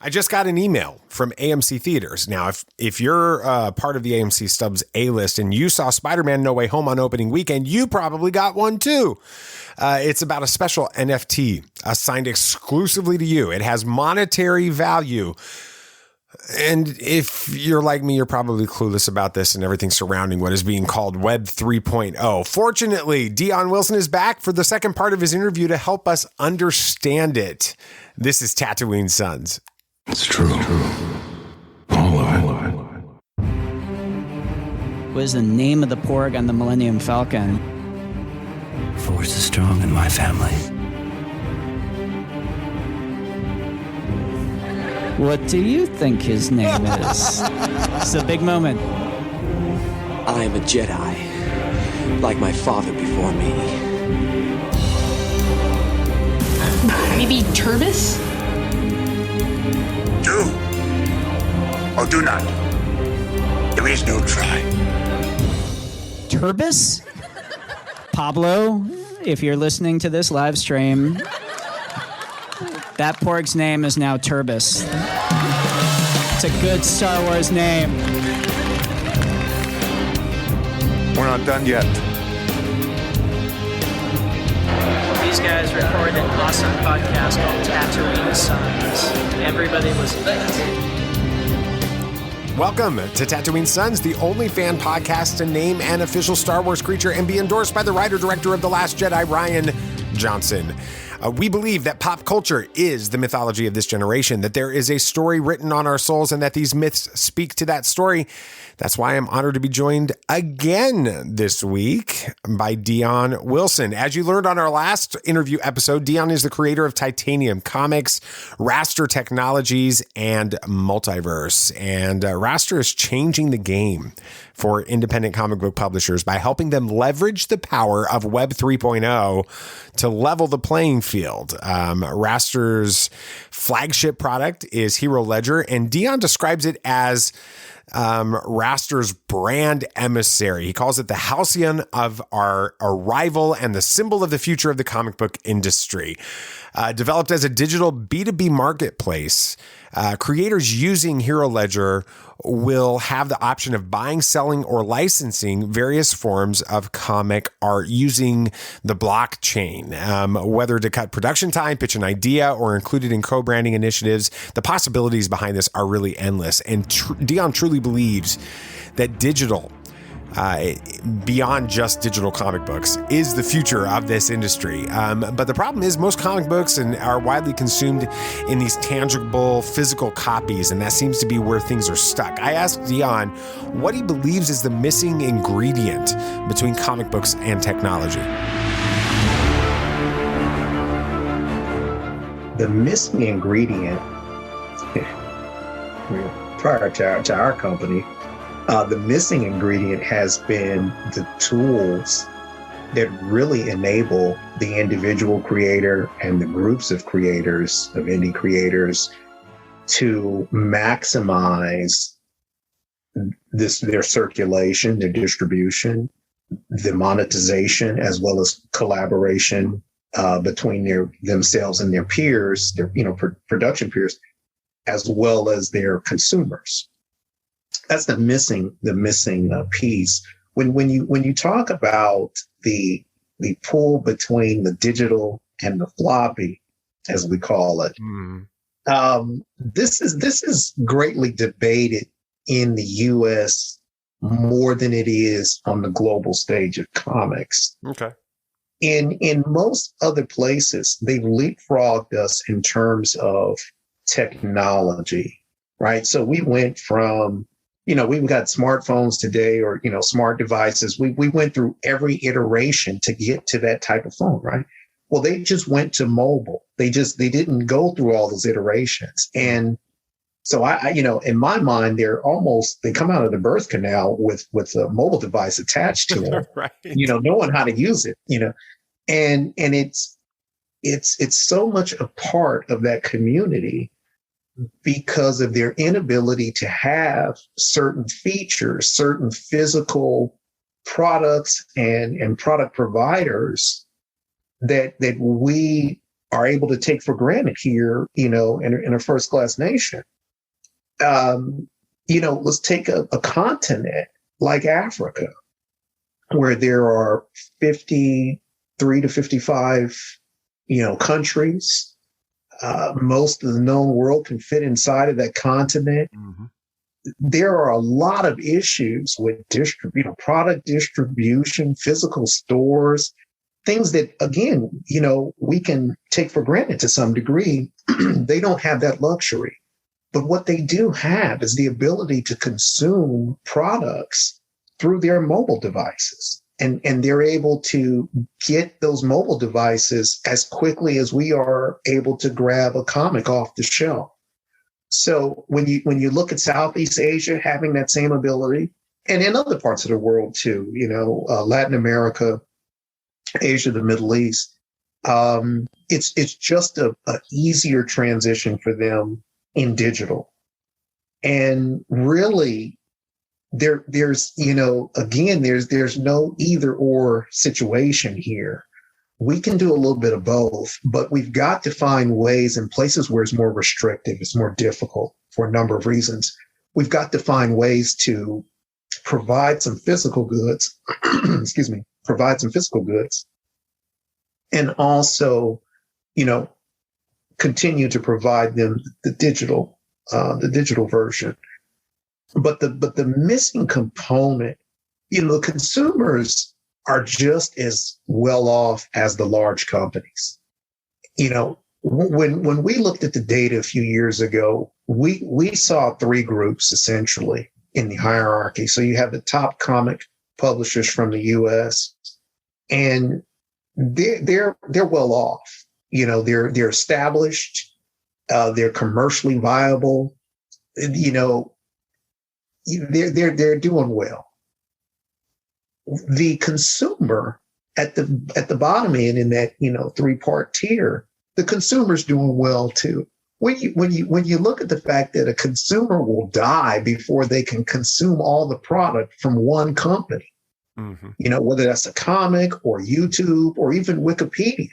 I just got an email from AMC Theaters. Now, if you're part of the AMC Stubs A-list and you saw Spider-Man No Way Home on opening weekend, you probably got one too. It's about a special NFT assigned exclusively to you. It has monetary value. And if you're like me, you're probably clueless about this and everything surrounding what is being called Web 3.0. Fortunately, Dion Wilson is back for the second part of his interview to help us understand it. This is Tatooine Sons. It's true. All of it. What is the name of the Porg on the Millennium Falcon? Force is strong in my family. What do you think his name is? It's a big moment. I am a Jedi, like my father before me. Maybe Turbis? Do or do not. There is no try. Turbis? Pablo, if you're listening to this live stream, that Porg's name is now Turbis. It's a good Star Wars name. We're not done yet. These guys recorded an awesome podcast called Tatooine Sons. Everybody was lit. Welcome to Tatooine Sons, the only fan podcast to name an official Star Wars creature and be endorsed by the writer-director of The Last Jedi, Rian Johnson. We believe that pop culture is the mythology of this generation, that there is a story written on our souls, and that these myths speak to that story. That's why I'm honored to be joined again this week by Dion Wilson. As you learned on our last interview episode, Dion is the creator of TitaniumComics, Rast.r Technologies and Multiverse. And Rast.r is changing the game for independent comic book publishers by helping them leverage the power of Web 3.0 to level the playing field. Rast.r's flagship product is HeroLedger, and Dion describes it as Rast.r's brand emissary. He calls it the halcyon of our arrival and the symbol of the future of the comic book industry. Developed as a digital B2B marketplace, creators using HeroLedger will have the option of buying, selling, or licensing various forms of comic art using the blockchain. Whether to cut production time, pitch an idea, or include it in co-branding initiatives, the possibilities behind this are really endless. And Dion truly believes that digital, beyond just digital comic books, is the future of this industry. But the problem is most comic books are widely consumed in these tangible physical copies, and that seems to be where things are stuck. I asked Dion what he believes is the missing ingredient between comic books and technology. The missing ingredient, prior to our company, the missing ingredient has been the tools that really enable the individual creator and the groups of creators, of indie creators, to maximize their circulation, their distribution, the monetization, as well as collaboration between themselves and their peers, their production peers, as well as their consumers. That's the missing piece. When you talk about the pull between the digital and the floppy, as we call it, this is greatly debated in the U.S. more than it is on the global stage of comics. Okay. In most other places, they've leapfrogged us in terms of technology, right? So we went from, we've got smartphones today, or, smart devices. We went through every iteration to get to that type of phone, right? Well, they just went to mobile. They didn't go through all those iterations. And so I in my mind, they come out of the birth canal with a mobile device attached to them, right. Knowing how to use it, and it's so much a part of that community because of their inability to have certain features, certain physical products and product providers that we are able to take for granted here, in a first class nation. Let's take a continent like Africa, where there are 53 to 55, countries. Most of the known world can fit inside of that continent. Mm-hmm. There are a lot of issues with product distribution, physical stores, things that, again, we can take for granted to some degree. They don't have that luxury. But what they do have is the ability to consume products through their mobile devices. And they're able to get those mobile devices as quickly as we are able to grab a comic off the shelf. So when you look at Southeast Asia having that same ability, and in other parts of the world too, Latin America, Asia, the Middle East, it's just a easier transition for them in digital. And really, there's no either or situation here. We can do a little bit of both, but we've got to find ways in places where it's more restrictive, it's more difficult for a number of reasons. We've got to find ways to provide some physical goods, and also, continue to provide them the digital version. But the missing component, consumers are just as well off as the large companies. When we looked at the data a few years ago, we saw three groups essentially in the hierarchy. So you have the top comic publishers from the US, and they're well off. They're established, they're commercially viable, they're doing well. The consumer at the bottom end in that, three-part tier, the consumer's doing well too. When you look at the fact that a consumer will die before they can consume all the product from one company, mm-hmm. Whether that's a comic or YouTube or even Wikipedia.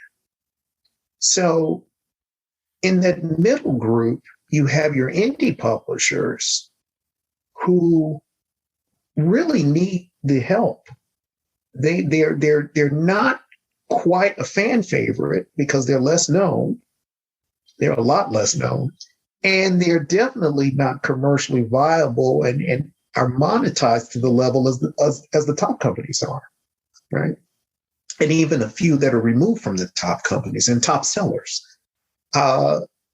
So in that middle group, you have your indie publishers who really need the help. They're not quite a fan favorite because they're less known. They're a lot less known, and they're definitely not commercially viable and are monetized to the level as the top companies are, right? And even a few that are removed from the top companies and top sellers.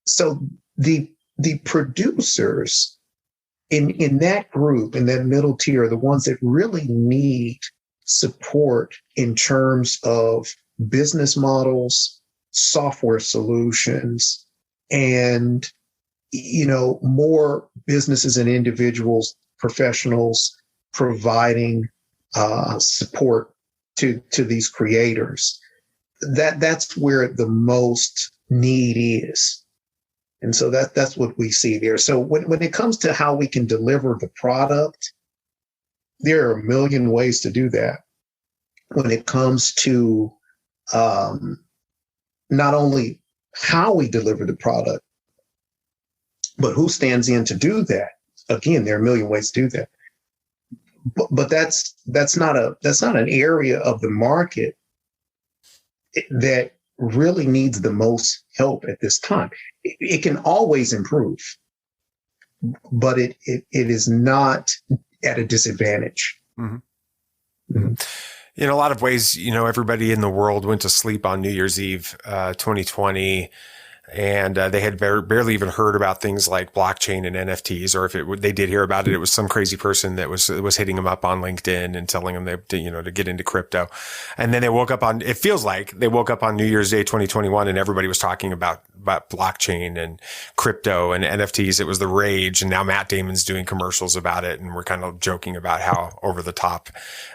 So the producers in that group, in that middle tier, are the ones that really need support in terms of business models, software solutions, and more businesses and individuals, professionals providing support to these creators. That's where the most need is. And so that's what we see there. So when it comes to how we can deliver the product, there are a million ways to do that. When it comes to not only how we deliver the product, but who stands in to do that. Again, there are a million ways to do that. But that's not an area of the market that really needs the most help at this time. It can always improve, but it is not at a disadvantage. Mm-hmm. Mm-hmm. In a lot of ways, everybody in the world went to sleep on New Year's Eve, 2020. And they had barely even heard about things like blockchain and NFTs, or if they did hear about it, it was some crazy person that was hitting them up on LinkedIn and telling them to get into crypto. And then it feels like they woke up on New Year's Day 2021 and everybody was talking about blockchain and crypto and NFTs. It was the rage. And now Matt Damon's doing commercials about it. And we're kind of joking about how over the top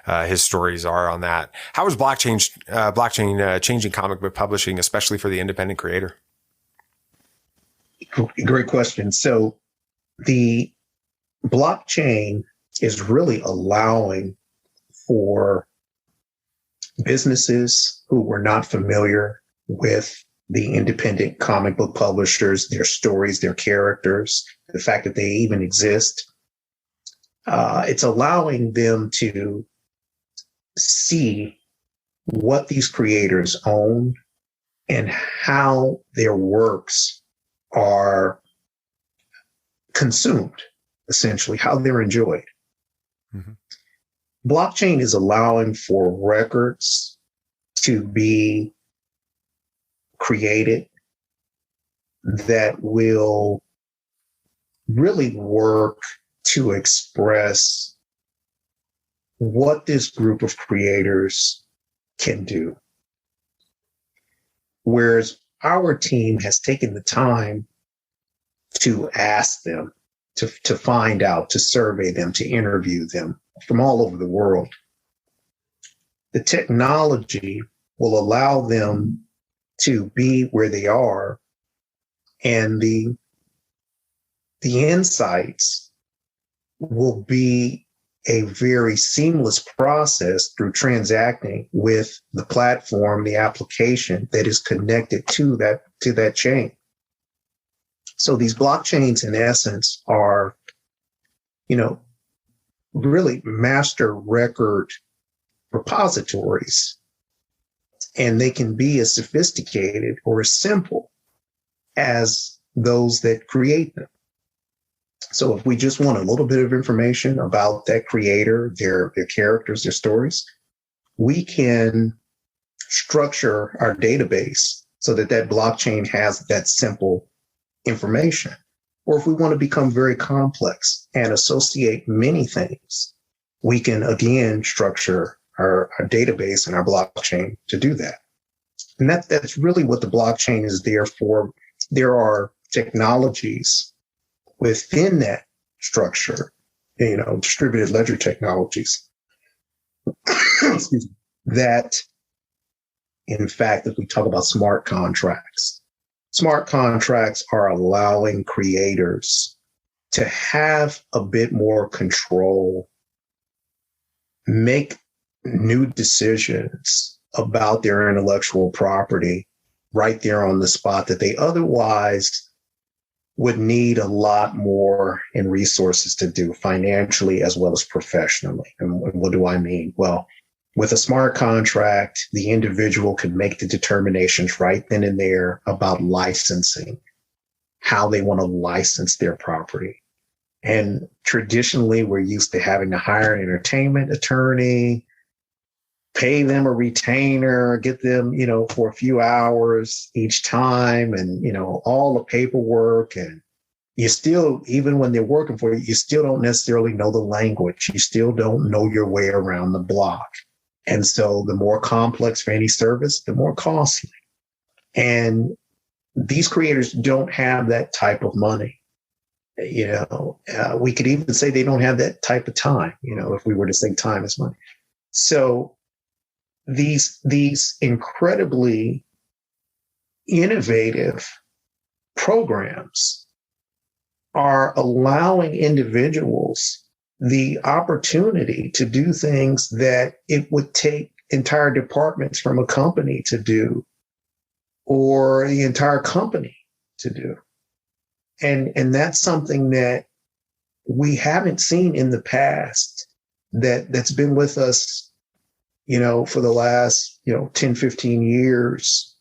his stories are on that. How is blockchain changing comic book publishing, especially for the independent creator? Great question. So the blockchain is really allowing for businesses who were not familiar with the independent comic book publishers, their stories, their characters, the fact that they even exist. It's allowing them to see what these creators own and how their works are consumed, essentially, how they're enjoyed. Mm-hmm. Blockchain is allowing for records to be created that will really work to express what this group of creators can do. Whereas our team has taken the time to ask them, to find out, to survey them, to interview them from all over the world. The technology will allow them to be where they are, and the insights will be a very seamless process through transacting with the platform, the application that is connected to that chain. So these blockchains, in essence, are, really master record repositories, and they can be as sophisticated or as simple as those that create them. So if we just want a little bit of information about that creator, their characters, their stories, we can structure our database so that blockchain has that simple information. Or if we want to become very complex and associate many things, we can again structure our database and our blockchain to do that. And that's really what the blockchain is there for. There are technologies within that structure, distributed ledger technologies, excuse me, that, in fact, if we talk about smart contracts are allowing creators to have a bit more control, make new decisions about their intellectual property right there on the spot that they otherwise would need a lot more in resources to do, financially as well as professionally. And what do I mean? Well, with a smart contract, the individual can make the determinations right then and there about licensing, how they want to license their property. And traditionally, we're used to having to hire an entertainment attorney, pay them a retainer, get them, for a few hours each time, and, all the paperwork. And you still, even when they're working for you, you still don't necessarily know the language. You still don't know your way around the block. And so the more complex for any service, the more costly. And these creators don't have that type of money. We could even say they don't have that type of time, if we were to say time is money. So these incredibly innovative programs are allowing individuals the opportunity to do things that it would take entire departments from a company to do, or the entire company to do. And that's something that we haven't seen in the past that's been with us, for the last, 10, 15 years,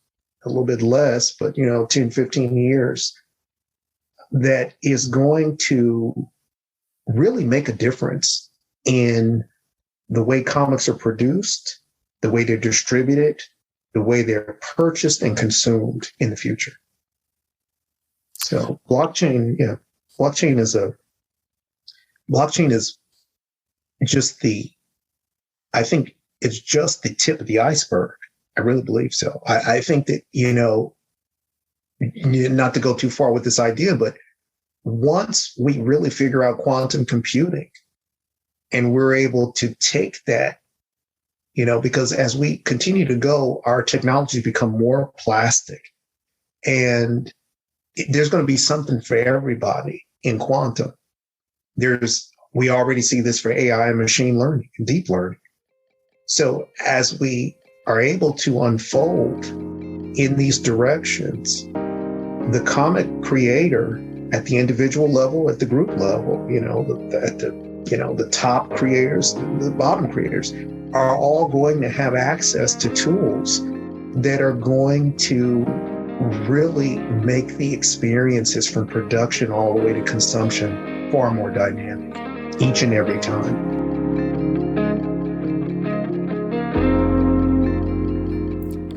a little bit less, but, 10, 15 years, that is going to really make a difference in the way comics are produced, the way they're distributed, the way they're purchased and consumed in the future. So blockchain is just I think it's just the tip of the iceberg. I really believe so. I think that, not to go too far with this idea, but once we really figure out quantum computing and we're able to take that, because as we continue to go, our technologies become more plastic, and there's going to be something for everybody in quantum. We already see this for AI and machine learning and deep learning. So as we are able to unfold in these directions, the comic creator at the individual level, at the group level, the top creators, the bottom creators are all going to have access to tools that are going to really make the experiences from production all the way to consumption far more dynamic each and every time.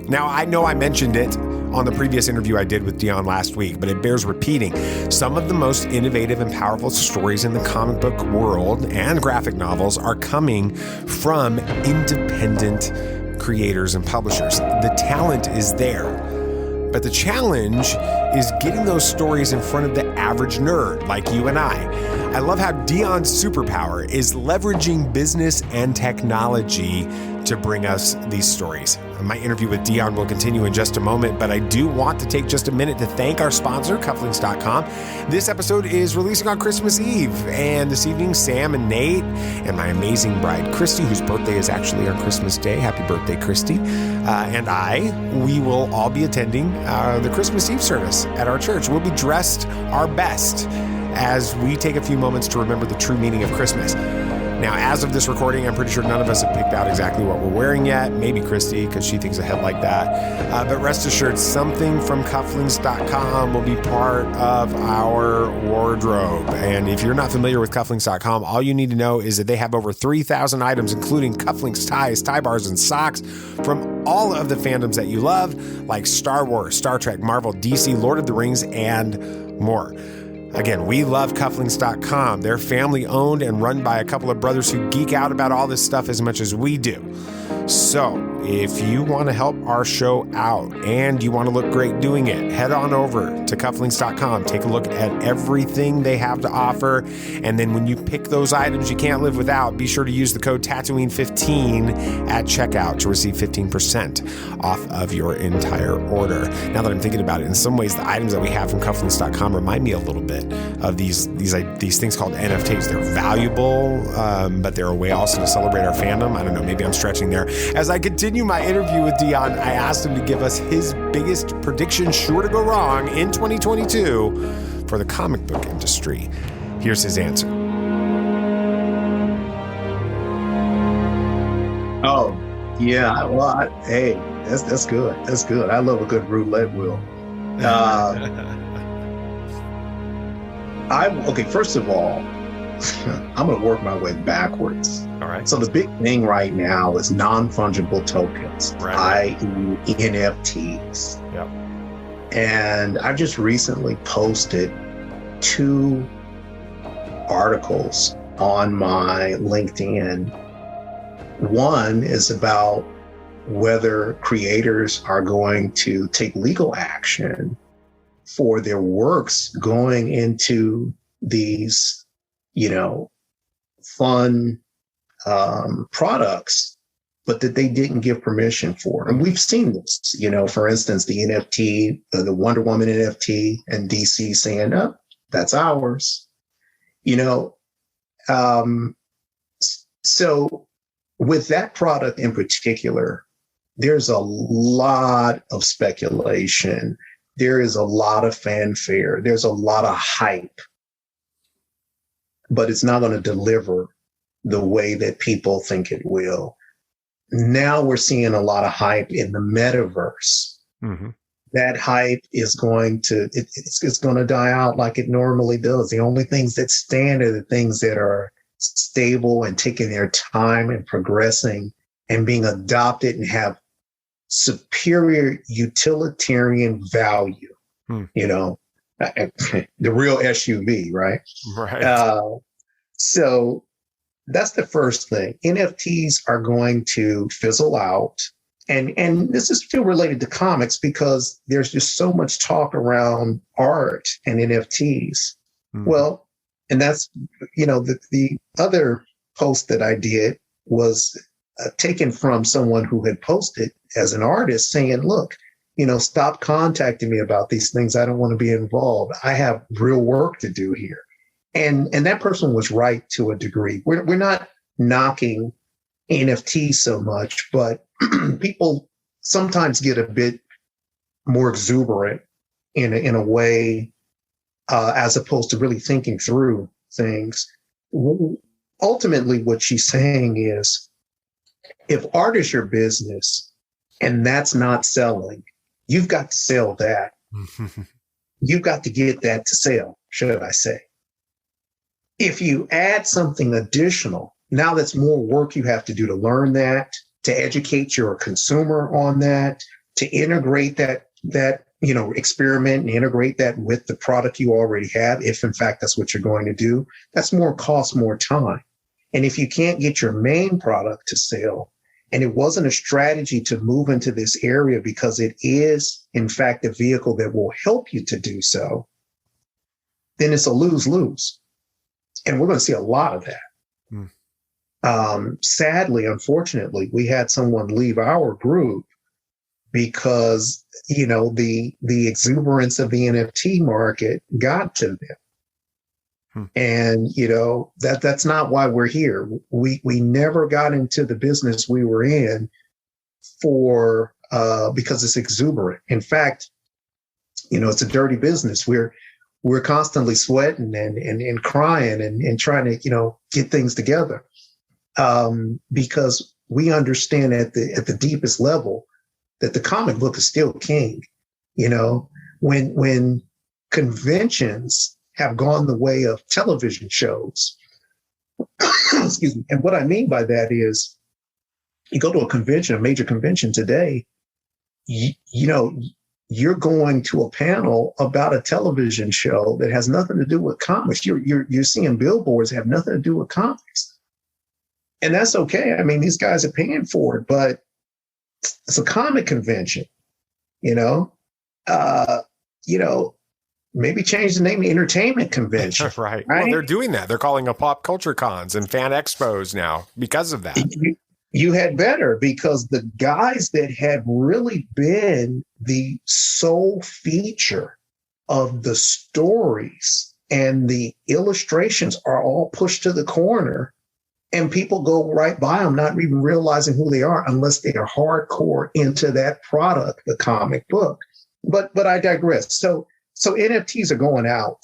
Now, I know I mentioned it on the previous interview I did with Dion last week, but it bears repeating. Some of the most innovative and powerful stories in the comic book world and graphic novels are coming from independent creators and publishers. The talent is there, but the challenge is getting those stories in front of the average nerd like you and I. I love how Dion's superpower is leveraging business and technology to bring us these stories. My interview with Dion will continue in just a moment, but I do want to take just a minute to thank our sponsor, Cufflinks.com. This episode is releasing on Christmas Eve, and this evening, Sam and Nate and my amazing bride, Christy, whose birthday is actually on Christmas Day. Happy birthday, Christy. We will all be attending the Christmas Eve service at our church. We'll be dressed our best as we take a few moments to remember the true meaning of Christmas. Now, as of this recording, I'm pretty sure none of us have picked out exactly what we're wearing yet. Maybe Christy, because she thinks ahead like that. But rest assured, something from Cufflinks.com will be part of our wardrobe. And if you're not familiar with Cufflinks.com, all you need to know is that they have over 3,000 items, including cufflinks, ties, tie bars, and socks from all of the fandoms that you love, like Star Wars, Star Trek, Marvel, DC, Lord of the Rings, and more. Again, we love Cufflinks.com. They're family owned and run by a couple of brothers who geek out about all this stuff as much as we do. So if you want to help our show out and you want to look great doing it, head on over to Cufflinks.com. Take a look at everything they have to offer. And then when you pick those items you can't live without, be sure to use the code Tatooine15 at checkout to receive 15% off of your entire order. Now that I'm thinking about it, in some ways, the items that we have from Cufflinks.com remind me a little bit of these things called NFTs. They're valuable, but they're a way also to celebrate our fandom. I don't know, maybe I'm stretching there. As I continue my interview with Dion, I asked him to give us his biggest prediction sure to go wrong in 2022 for the comic book industry. Here's his answer. Oh, yeah. Well, hey, that's good. That's good. I love a good roulette wheel. First of all, I'm going to work my way backwards. All right. So the big thing right now is non-fungible tokens, i.e. NFTs. Yep. And I just recently posted 2 articles on my LinkedIn. One is about whether creators are going to take legal action for their works going into these, fun products, but that they didn't give permission for. And we've seen this, for instance, the NFT, the Wonder Woman NFT, and DC saying, "Oh, that's ours." So with that product in particular, there's a lot of speculation. There is a lot of fanfare. There's a lot of hype, but it's not going to deliver the way that people think it will. Now we're seeing a lot of hype in the metaverse. Mm-hmm. That hype is going to, it's going to die out like it normally does. The only things that stand are the things that are stable and taking their time and progressing and being adopted and have superior utilitarian value, the real SUV, right? Right. So that's the first thing. NFTs are going to fizzle out. And this is still related to comics because there's just so much talk around art and NFTs. Mm. Well, and that's, the other post that I did was taken from someone who had posted as an artist saying, look, stop contacting me about these things. I don't want to be involved. I have real work to do here. And that person was right to a degree. We're not knocking NFTs so much, but people sometimes get a bit more exuberant in a way, as opposed to really thinking through things. Ultimately, what she's saying is, if art is your business and that's not selling, you've got to sell that. You've got to get that to sell, should I say. If you add something additional, now that's more work you have to do to learn that, to educate your consumer on that, to integrate that experiment and integrate that with the product you already have, if in fact that's what you're going to do. That's more cost, more time. And if you can't get your main product to sell, and it wasn't a strategy to move into this area because it is in fact a vehicle that will help you to do so, then it's a lose-lose. And we're going to see a lot of that. Sadly, unfortunately, we had someone leave our group because, the exuberance of the NFT market got to them. And, that's not why we're here. We never got into the business we were in because it's exuberant. In fact, it's a dirty business. We're constantly sweating and crying and trying to, get things together. Because we understand at the deepest level that the comic book is still king. When conventions have gone the way of television shows, excuse me. And what I mean by that is, you go to a major convention today, you're going to a panel about a television show that has nothing to do with comics. You're seeing billboards that have nothing to do with comics. And that's okay. I mean, these guys are paying for it, but it's a comic convention, maybe change the name to entertainment convention. Right. Well, they're doing that. They're calling them pop culture cons and fan expos now because of that. You had better, because the guys that had really been the sole feature of the stories and the illustrations are all pushed to the corner, and people go right by them, not even realizing who they are unless they are hardcore into that product, the comic book. But I digress. So NFTs are going out.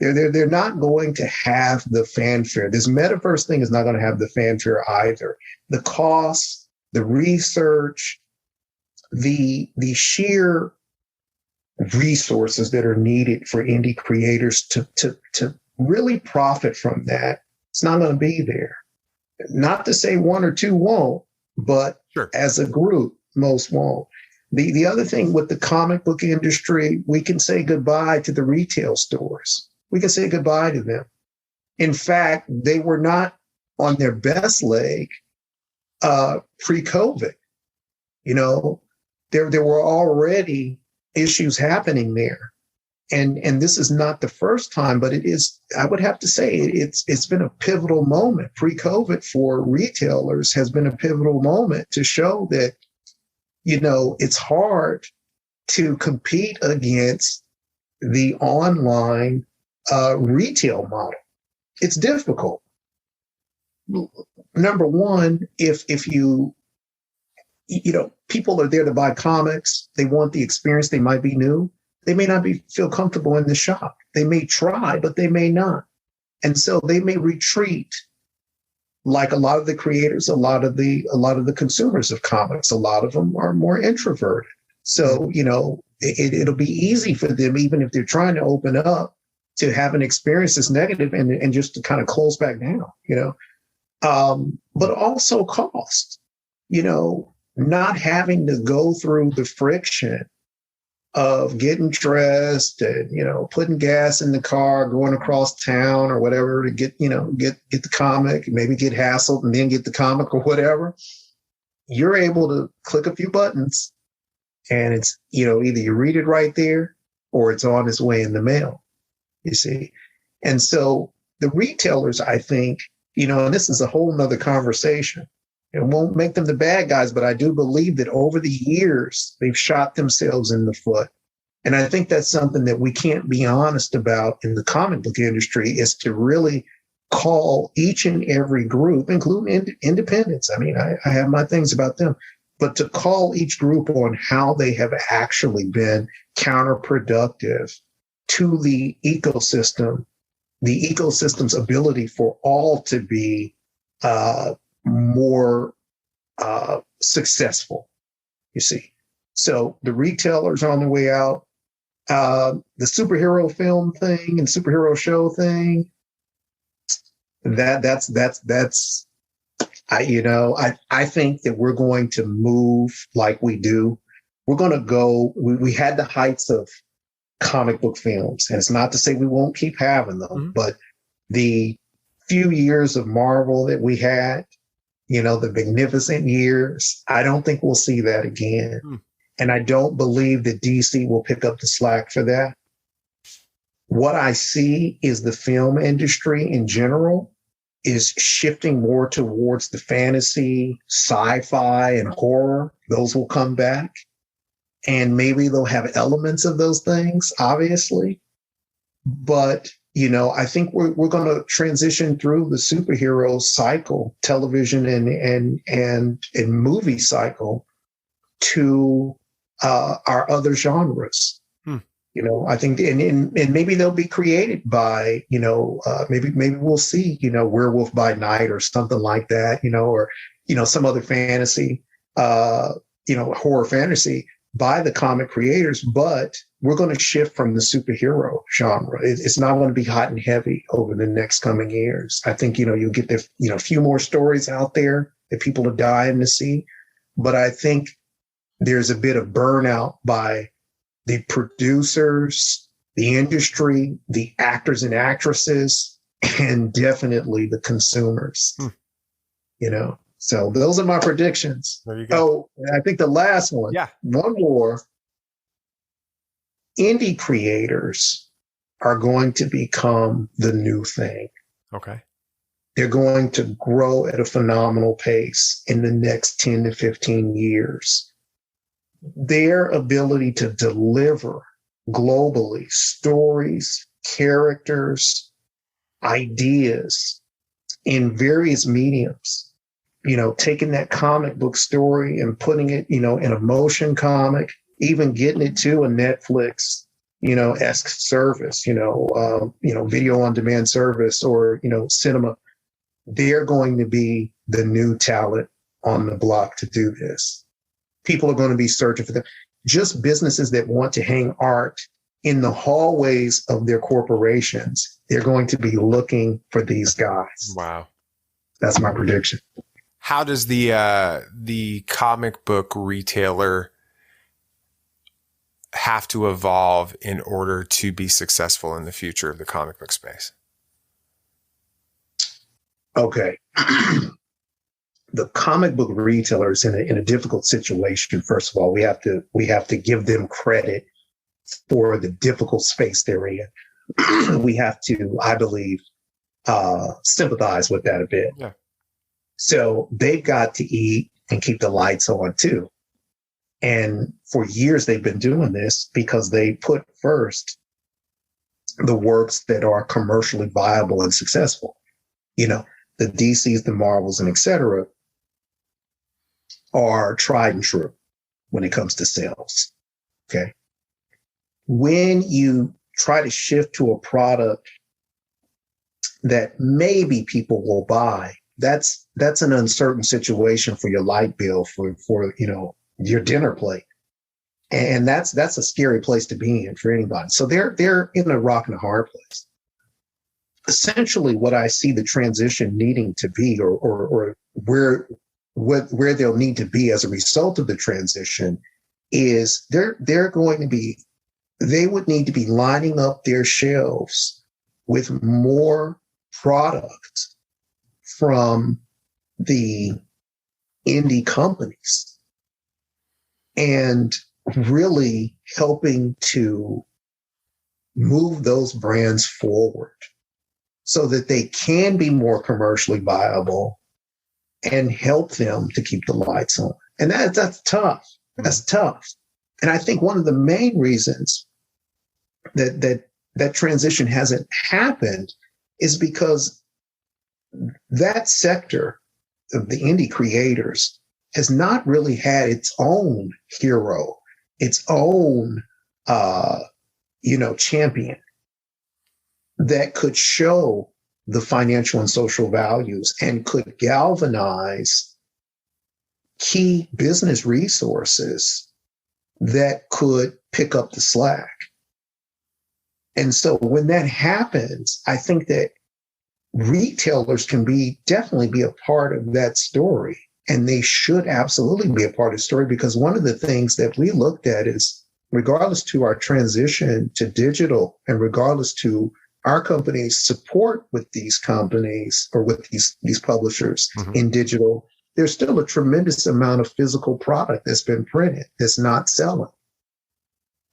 They're not going to have the fanfare. This metaverse thing is not going to have the fanfare either. The cost, the research, the sheer resources that are needed for indie creators to really profit from that, it's not going to be there. Not to say one or two won't, but sure, as a group, most won't. The other thing with the comic book industry, we can say goodbye to the retail stores. We can say goodbye to them. In fact, they were not on their best leg pre-COVID. There were already issues happening there. And this is not the first time, but it is, I would have to say, it's been a pivotal moment. Pre-COVID for retailers has been a pivotal moment to show that, it's hard to compete against the online retail model. It's difficult. Number one, if people are there to buy comics, they want the experience, they might be new. They may not feel comfortable in the shop. They may try, but they may not. And so they may retreat, like a lot of the creators, a lot of the consumers of comics. A lot of them are more introverted. So, it'll be easy for them, even if they're trying to open up, to have an experience that's negative and just to kind of close back down, but also cost, not having to go through the friction of getting dressed and, putting gas in the car, going across town or whatever to get the comic, maybe get hassled and then get the comic or whatever. You're able to click a few buttons and it's, either you read it right there or it's on its way in the mail, you see. And so the retailers, I think, and this is a whole nother conversation. It won't make them the bad guys, but I do believe that over the years, they've shot themselves in the foot. And I think that's something that we can't be honest about in the comic book industry, is to really call each and every group, including independents. I mean, I have my things about them, but to call each group on how they have actually been counterproductive to the ecosystem's ability for all to be more successful, you see. So the retailers on the way out, the superhero film thing and superhero show thing, that's I think that we're going to move like we do. We're going to go, we had the heights of comic book films, and it's not to say we won't keep having them, but the few years of Marvel that we had, the magnificent years, I don't think we'll see that again. And I don't believe that DC will pick up the slack for that. What I see is the film industry in general is shifting more towards the fantasy, sci-fi, and horror. Those will come back. And maybe they'll have elements of those things, obviously. But, I think we're going to transition through the superhero cycle, television and movie cycle, to our other genres. I think, and maybe they'll be created by, maybe we'll see, Werewolf by Night or something like that, or, some other fantasy, horror fantasy by the comic creators, but we're going to shift from the superhero genre. It's not going to be hot and heavy over the next coming years. I think, you'll get a few more stories out there that people are dying to see, but I think there's a bit of burnout by the producers, the industry, the actors and actresses, and definitely the consumers, So those are my predictions. There you go. Oh, I think the last one, one more. Indie creators are going to become the new thing. Okay. They're going to grow at a phenomenal pace in the next 10 to 15 years. Their ability to deliver globally stories, characters, ideas in various mediums, taking that comic book story and putting it, in a motion comic, even getting it to a Netflix, esque service, video on demand service or, cinema. They're going to be the new talent on the block to do this. People are going to be searching for them. Just businesses that want to hang art in the hallways of their corporations, they're going to be looking for these guys. Wow. That's my prediction. How does the comic book retailer have to evolve in order to be successful in the future of the comic book space? Okay. The comic book retailers in a difficult situation. First of all, we have to give them credit for the difficult space they're in. We have to, I believe, sympathize with that a bit. Yeah. So they've got to eat and keep the lights on too. And for years they've been doing this because they put first the works that are commercially viable and successful. The DCs, the Marvels, and et cetera, are tried and true when it comes to sales. Okay. When you try to shift to a product that maybe people will buy, that's an uncertain situation for your light bill, for your dinner plate. And that's a scary place to be in for anybody. So they're in a rock and a hard place. Essentially what I see the transition needing to be, or where they'll need to be as a result of the transition, is they would need to be lining up their shelves with more product from the indie companies and really helping to move those brands forward so that they can be more commercially viable and help them to keep the lights on. And that's tough. That's tough. And I think one of the main reasons that transition hasn't happened is because that sector of the indie creators has not really had its own hero, its own, champion that could show the financial and social values and could galvanize key business resources that could pick up the slack. And so when that happens, I think that retailers can definitely be a part of that story. And they should absolutely be a part of the story, because one of the things that we looked at is, regardless to our transition to digital and regardless to our company's support with these companies or with these publishers in digital, there's still a tremendous amount of physical product that's been printed that's not selling.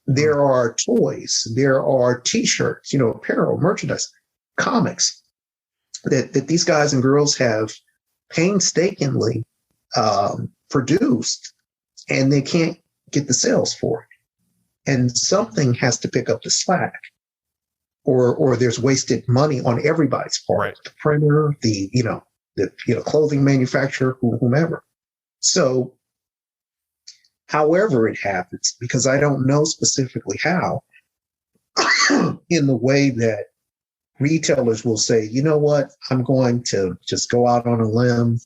There are toys, there are T-shirts, apparel, merchandise, comics that these guys and girls have painstakingly produced, and they can't get the sales for it. And something has to pick up the slack, or there's wasted money on everybody's part, right. The printer, the clothing manufacturer, whomever. So however it happens, because I don't know specifically how, in the way that retailers will say, you know what, I'm going to just go out on a limb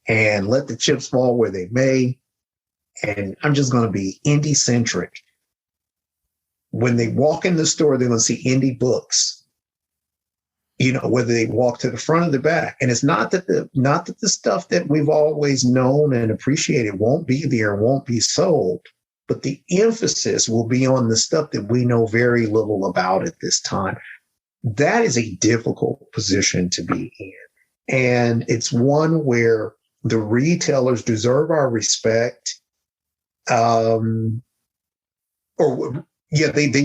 and let the chips fall where they may, and I'm just going to be indie-centric. When they walk in the store, they're going to see indie books, whether they walk to the front or the back. And it's not that the stuff that we've always known and appreciated won't be there, won't be sold, but the emphasis will be on the stuff that we know very little about at this time. That is a difficult position to be in. And it's one where the retailers deserve our respect. They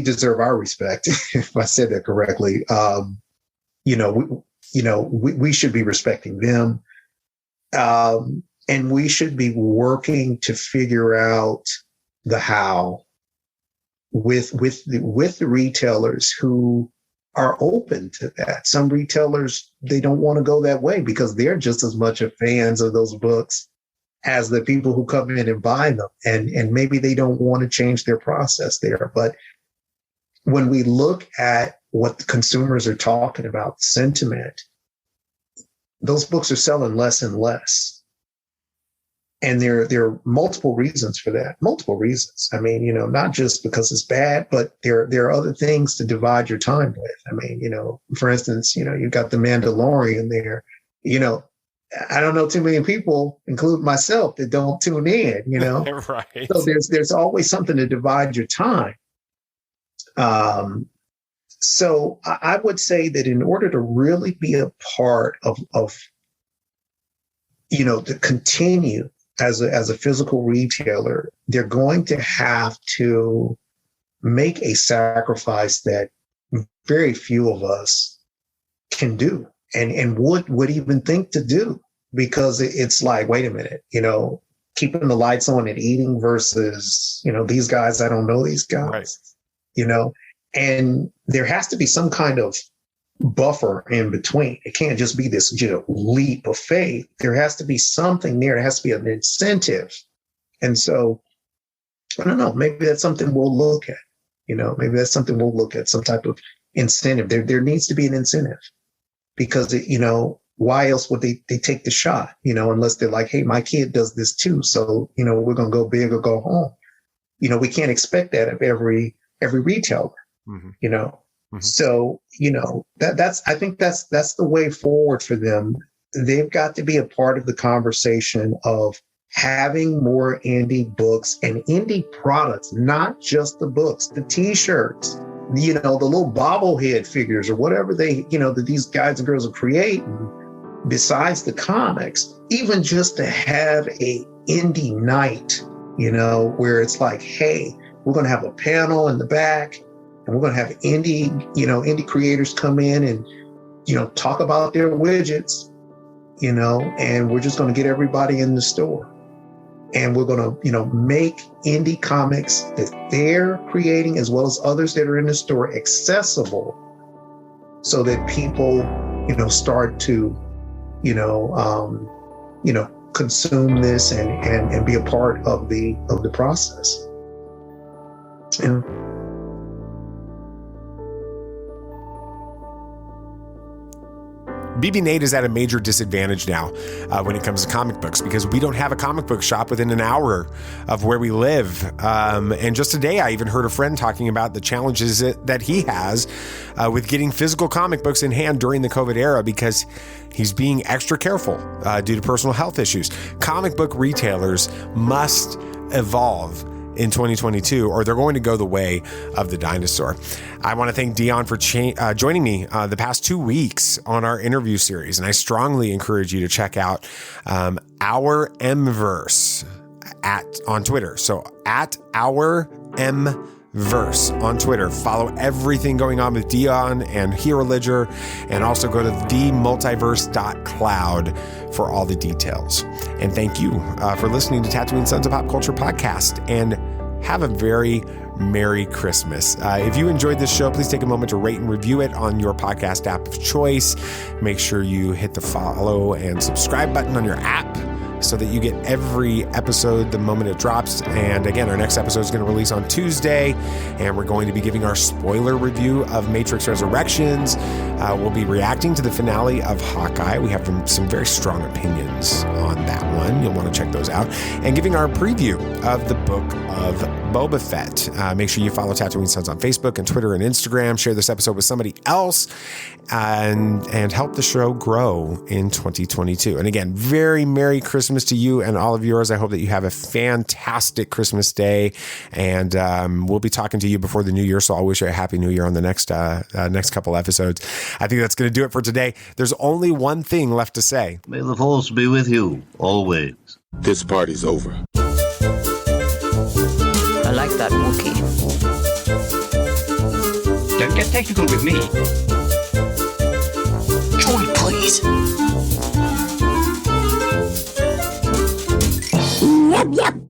deserve our respect, if I said that correctly. We should be respecting them. And we should be working to figure out the how with the retailers who are open to that. Some retailers, they don't want to go that way because they're just as much of fans of those books as the people who come in and buy them. And maybe they don't want to change their process there. But when we look at what the consumers are talking about, the sentiment, those books are selling less and less. And there are multiple reasons for that. Multiple reasons. I mean, not just because it's bad, but there are other things to divide your time with. I mean, for instance, you've got The Mandalorian there. I don't know too many people, including myself, that don't tune in, Right. So there's always something to divide your time. So I would say that in order to really be a part of to continue as a physical retailer, they're going to have to make a sacrifice that very few of us can do and would even think to do, because it's like, wait a minute, keeping the lights on and eating versus, these guys, I don't know these guys, right. And there has to be some kind of buffer in between. It can't just be this leap of faith. There has to be something there. It has to be an incentive. And so, I don't know, maybe that's something we'll look at. Maybe that's something we'll look at, some type of incentive. There needs to be an incentive, because, why else would they take the shot, unless they're like, hey, my kid does this too. So, we're going to go big or go home. We can't expect that of every retailer, Mm-hmm. So, I think that's the way forward for them. They've got to be a part of the conversation of having more indie books and indie products, not just the books, the T-shirts, the little bobblehead figures or whatever that these guys and girls are creating besides the comics, even just to have a indie night, where it's like, hey, we're going to have a panel in the back, and we're going to have indie creators come in and, talk about their widgets, and we're just going to get everybody in the store. And we're going to, make indie comics that they're creating, as well as others that are in the store, accessible, so that people, start to, consume this and be a part of the process. Yeah. BB Nate is at a major disadvantage now when it comes to comic books because we don't have a comic book shop within an hour of where we live. And just today, I even heard a friend talking about the challenges that he has with getting physical comic books in hand during the COVID era because he's being extra careful due to personal health issues. Comic book retailers must evolve in 2022, or they're going to go the way of the dinosaur. I want to thank Dion for joining me the past 2 weeks on our interview series, and I strongly encourage you to check out our Mverse on Twitter. So at our Mverse on Twitter. Follow everything going on with Dion and HeroLedger, and also go to themultiverse.cloud for all the details. And thank you for listening to Tatooine Sons of Pop Culture podcast, and have a very Merry Christmas. If you enjoyed this show, please take a moment to rate and review it on your podcast app of choice. Make sure you hit the follow and subscribe button on your app so that you get every episode the moment it drops. And again, our next episode is going to release on Tuesday, and we're going to be giving our spoiler review of Matrix Resurrections. We'll be reacting to the finale of Hawkeye. We have some very strong opinions on that one. You'll want to check those out. And giving our preview of the book of Boba Fett. Make sure you follow Tatooine Sons on Facebook and Twitter and Instagram. Share this episode with somebody else and help the show grow in 2022. And again, very Merry Christmas to you and all of yours. I hope that you have a fantastic Christmas day, and we'll be talking to you before the new year. So I'll wish you a happy new year on the next couple episodes. I think that's going to do it for today. There's only one thing left to say. May the force be with you always. This party's over. I like that Wookiee. Don't get technical with me. Joy, please. Yep, yep.